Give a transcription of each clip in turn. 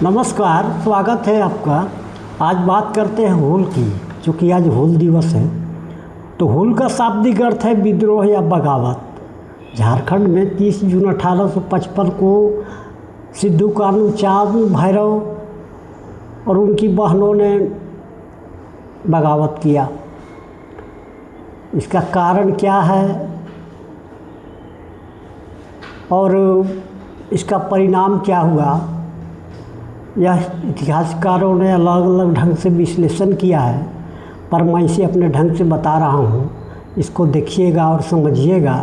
नमस्कार, स्वागत है आपका। आज बात करते हैं हूल की, चूँकि आज हूल दिवस है। तो हूल का शाब्दिक अर्थ है विद्रोह या बगावत। झारखंड में 30 जून 1855 को सिद्धू कान्हू चांद भैरव और उनकी बहनों ने बगावत किया। इसका कारण क्या है और इसका परिणाम क्या हुआ, यह इतिहासकारों ने अलग अलग ढंग से विश्लेषण किया है, पर मैं इसे अपने ढंग से बता रहा हूँ। इसको देखिएगा और समझिएगा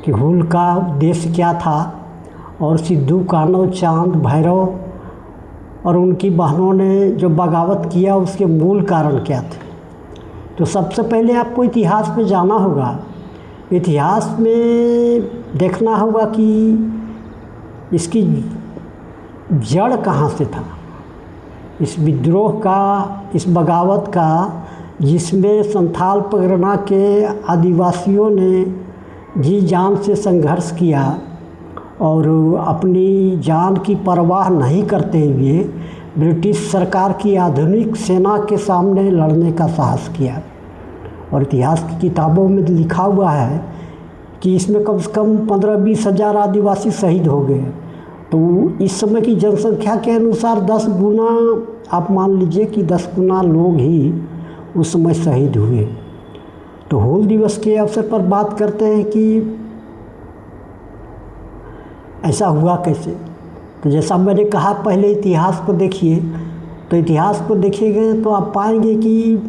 कि हूल का उद्देश्य क्या था और सिद्धू कान्हू चांद भैरव और उनकी बहनों ने जो बगावत किया उसके मूल कारण क्या थे। तो सबसे पहले आपको इतिहास में जाना होगा। इतिहास में देखना होगा कि इसकी जड़ कहाँ से था, इस विद्रोह का, इस बगावत का, जिसमें संथाल परगना के आदिवासियों ने जी जान से संघर्ष किया और अपनी जान की परवाह नहीं करते हुए ब्रिटिश सरकार की आधुनिक सेना के सामने लड़ने का साहस किया। और इतिहास की किताबों में लिखा हुआ है कि इसमें कम से कम 15-20 हज़ार आदिवासी शहीद हो गए। तो इस समय की जनसंख्या के अनुसार 10 गुना, आप मान लीजिए कि 10 गुना लोग ही उस समय शहीद हुए। तो हूल दिवस के अवसर पर बात करते हैं कि ऐसा हुआ कैसे। तो जैसा मैंने कहा, पहले इतिहास को देखिए। तो इतिहास को देखिएगा तो आप पाएंगे कि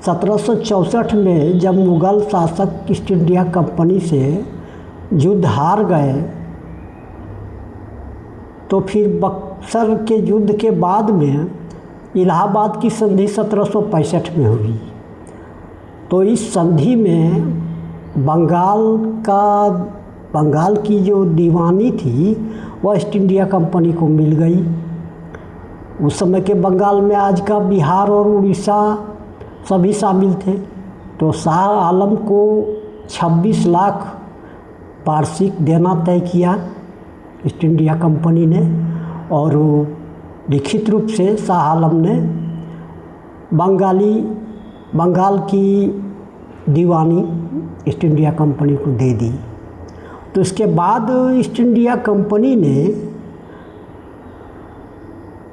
1764 में जब मुग़ल शासक ईस्ट इंडिया कंपनी से युद्ध हार गए, तो फिर बक्सर के युद्ध के बाद में इलाहाबाद की संधि 1765 में हुई। तो इस संधि में बंगाल की जो दीवानी थी वह ईस्ट इंडिया कंपनी को मिल गई। उस समय के बंगाल में आज का बिहार और उड़ीसा सभी शामिल थे। तो शाह आलम को 26 लाख वार्षिक देना तय किया ईस्ट इंडिया कंपनी ने, और लिखित रूप से शाह आलम ने बंगाल की दीवानी ईस्ट इंडिया कंपनी को दे दी। तो इसके बाद ईस्ट इंडिया कंपनी ने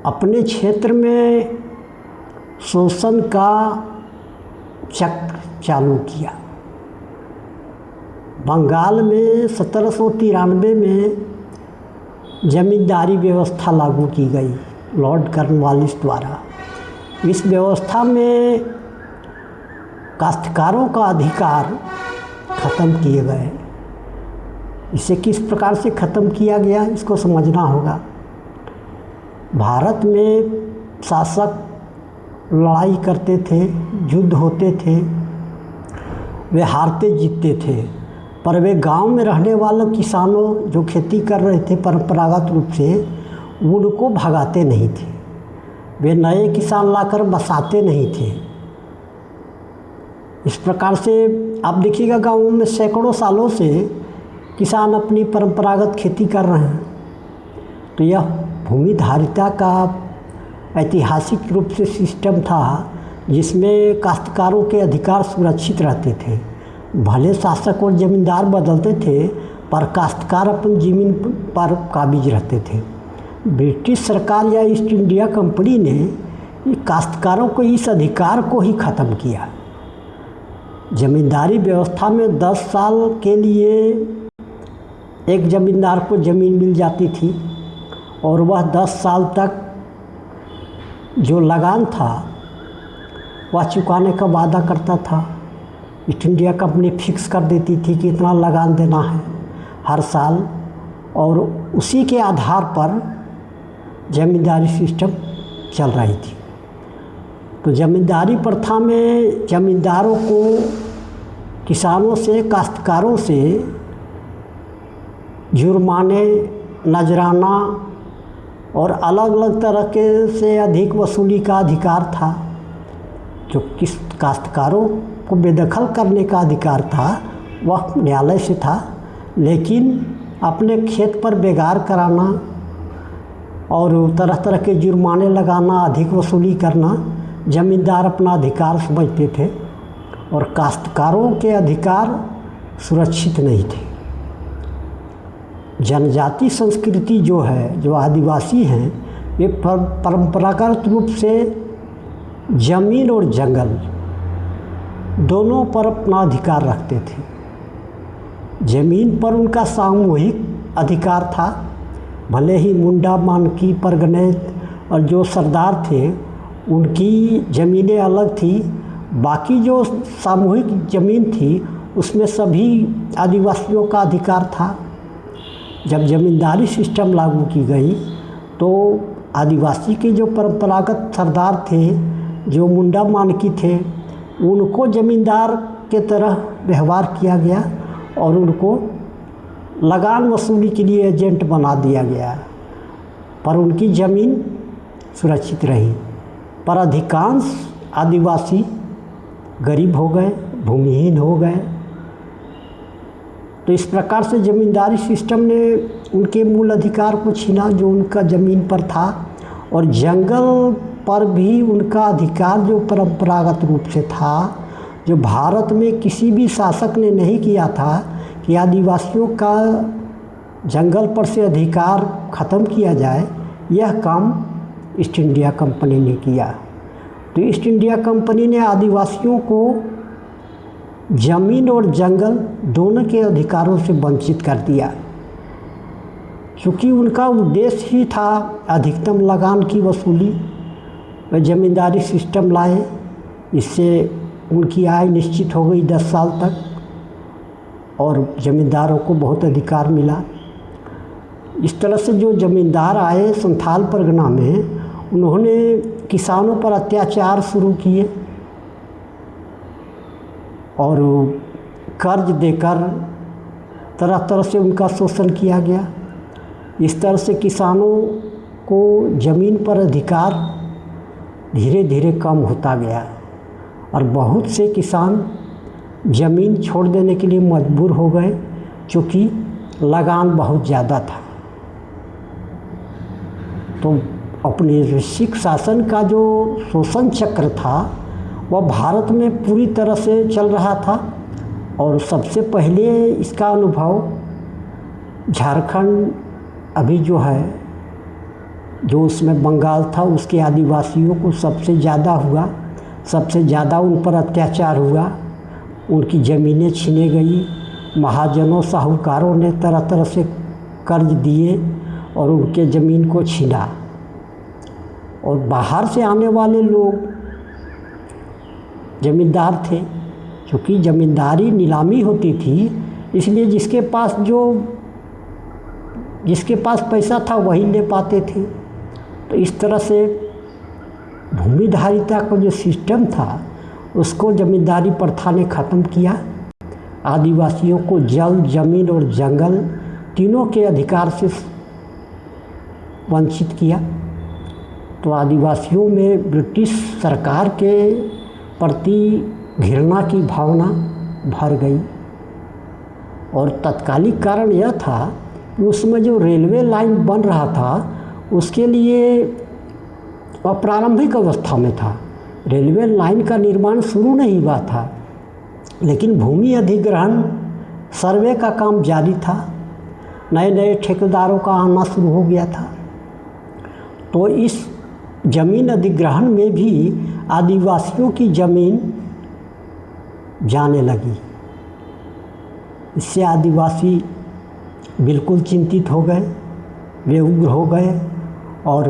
अपने क्षेत्र में शोषण का चक्र चालू किया। बंगाल में 1793 में जमींदारी व्यवस्था लागू की गई लॉर्ड कॉर्नवालिस द्वारा। इस व्यवस्था में काश्तकारों का अधिकार ख़त्म किए गए। इसे किस प्रकार से ख़त्म किया गया, इसको समझना होगा। भारत में शासक लड़ाई करते थे, युद्ध होते थे, वे हारते जीतते थे, पर वे गांव में रहने वाले किसानों जो खेती कर रहे थे परंपरागत रूप से, उनको भगाते नहीं थे। वे नए किसान लाकर बसाते नहीं थे। इस प्रकार से आप देखिएगा गाँवों में सैकड़ों सालों से किसान अपनी परंपरागत खेती कर रहे हैं। तो यह भूमि धारिता का ऐतिहासिक रूप से सिस्टम था, जिसमें काश्तकारों के अधिकार सुरक्षित रहते थे। भले शासक और ज़मींदार बदलते थे, पर काश्तकार अपनी ज़मीन पर काबिज रहते थे। ब्रिटिश सरकार या ईस्ट इंडिया कंपनी ने काश्तकारों को इस अधिकार को ही ख़त्म किया। ज़मींदारी व्यवस्था में 10 साल के लिए एक ज़मींदार को ज़मीन मिल जाती थी और वह 10 साल तक जो लगान था वह चुकाने का वादा करता था। ईस्ट इंडिया कंपनी फिक्स कर देती थी कि इतना लगान देना है हर साल, और उसी के आधार पर ज़मींदारी सिस्टम चल रही थी। तो ज़मींदारी प्रथा में ज़मींदारों को किसानों से, काश्तकारों से जुर्माने, नजराना और अलग अलग तरह के से अधिक वसूली का अधिकार था। जो किस काश्तकारों को बेदखल करने का अधिकार था वह न्यायालय से था, लेकिन अपने खेत पर बेगार कराना और तरह तरह के जुर्माने लगाना, अधिक वसूली करना ज़मींदार अपना अधिकार समझते थे और काश्तकारों के अधिकार सुरक्षित नहीं थे। जनजाति संस्कृति जो है, जो आदिवासी हैं, वे परंपरागत रूप से ज़मीन और जंगल दोनों पर अपना अधिकार रखते थे। ज़मीन पर उनका सामूहिक अधिकार था, भले ही मुंडा, मानकी, परगनेत और जो सरदार थे उनकी ज़मीनें अलग थी, बाकी जो सामूहिक ज़मीन थी उसमें सभी आदिवासियों का अधिकार था। जब ज़मींदारी सिस्टम लागू की गई तो आदिवासी के जो परंपरागत सरदार थे, जो मुंडा मानकी थे, उनको ज़मींदार के तरह व्यवहार किया गया और उनको लगान वसूली के लिए एजेंट बना दिया गया, पर उनकी ज़मीन सुरक्षित रही। पर अधिकांश आदिवासी गरीब हो गए, भूमिहीन हो गए। तो इस प्रकार से ज़मींदारी सिस्टम ने उनके मूल अधिकार को छीना जो उनका ज़मीन पर था, और जंगल पर भी उनका अधिकार जो परंपरागत रूप से था, जो भारत में किसी भी शासक ने नहीं किया था कि आदिवासियों का जंगल पर से अधिकार ख़त्म किया जाए, यह काम ईस्ट इंडिया कंपनी ने किया। तो ईस्ट इंडिया कंपनी ने आदिवासियों को ज़मीन और जंगल दोनों के अधिकारों से वंचित कर दिया, क्योंकि उनका उद्देश्य ही था अधिकतम लगान की वसूली। व ज़मींदारी सिस्टम लाए, इससे उनकी आय निश्चित हो गई 10 साल तक और ज़मींदारों को बहुत अधिकार मिला। इस तरह से जो ज़मींदार आए संथाल परगना में, उन्होंने किसानों पर अत्याचार शुरू किए और कर्ज देकर तरह तरह से उनका शोषण किया गया। इस तरह से किसानों को ज़मीन पर अधिकार धीरे धीरे कम होता गया और बहुत से किसान ज़मीन छोड़ देने के लिए मजबूर हो गए, क्योंकि लगान बहुत ज़्यादा था। तो औपनिवेशिक शासन का जो शोषण चक्र था वह भारत में पूरी तरह से चल रहा था, और सबसे पहले इसका अनुभव झारखंड अभी जो है, जो उसमें बंगाल था, उसके आदिवासियों को सबसे ज़्यादा हुआ। सबसे ज़्यादा उन पर अत्याचार हुआ, उनकी ज़मीनें छीने गई। महाजनों, साहूकारों ने तरह तरह से कर्ज दिए और उनके ज़मीन को छीना। और बाहर से आने वाले लोग ज़मींदार थे, क्योंकि ज़मींदारी नीलामी होती थी, इसलिए जिसके पास पैसा था वही ले पाते थे। तो इस तरह से भूमिधारिता का जो सिस्टम था उसको ज़मींदारी प्रथा ने ख़त्म किया। आदिवासियों को जल, ज़मीन और जंगल तीनों के अधिकार से वंचित किया। तो आदिवासियों में ब्रिटिश सरकार के प्रति घृणा की भावना भर गई, और तत्कालिक कारण यह था कि उसमें जो रेलवे लाइन बन रहा था उसके लिए प्रारंभिक अवस्था में था। रेलवे लाइन का निर्माण शुरू नहीं हुआ था, लेकिन भूमि अधिग्रहण सर्वे का काम जारी था। नए नए ठेकेदारों का आना शुरू हो गया था। तो इस ज़मीन अधिग्रहण में भी आदिवासियों की ज़मीन जाने लगी। इससे आदिवासी बिल्कुल चिंतित हो गए, वे उग्र हो गए और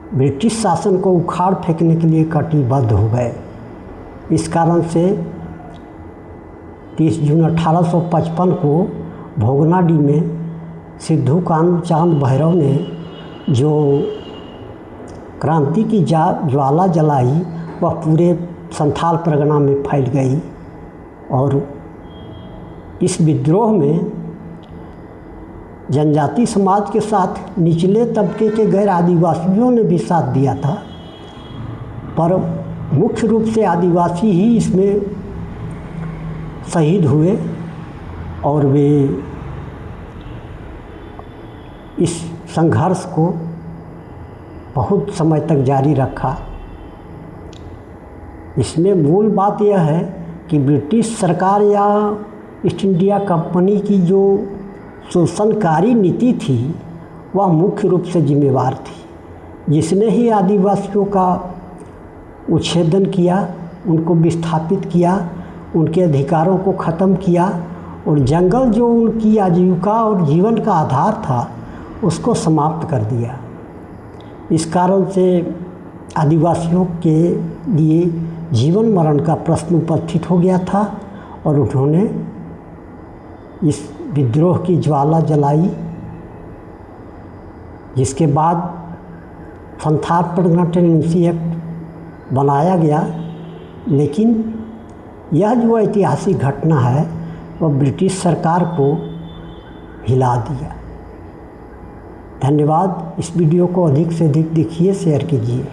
ब्रिटिश शासन को उखाड़ फेंकने के लिए कटिबद्ध हो गए। इस कारण से 30 जून 1855 को भोगनाडी में सिद्धू चांद भैरव ने जो क्रांति की ज्वाला जलाई, वह पूरे संथाल परगना में फैल गई, और इस विद्रोह में जनजाति समाज के साथ निचले तबके के गैर आदिवासियों ने भी साथ दिया था, पर मुख्य रूप से आदिवासी ही इसमें शहीद हुए और वे इस संघर्ष को बहुत समय तक जारी रखा। इसमें मूल बात यह है कि ब्रिटिश सरकार या ईस्ट इंडिया कंपनी की जो शोषणकारी नीति थी वह मुख्य रूप से जिम्मेवार थी, जिसने ही आदिवासियों का उच्छेदन किया, उनको विस्थापित किया, उनके अधिकारों को ख़त्म किया और जंगल जो उनकी आजीविका और जीवन का आधार था उसको समाप्त कर दिया। इस कारण से आदिवासियों के लिए जीवन मरण का प्रश्न उपस्थित हो गया था और उन्होंने इस विद्रोह की ज्वाला जलाई, जिसके बाद संथाल परगना टेनेंसी एक्ट बनाया गया। लेकिन यह जो ऐतिहासिक घटना है वह ब्रिटिश सरकार को हिला दिया। धन्यवाद। इस वीडियो को अधिक से अधिक देखिए, शेयर कीजिए।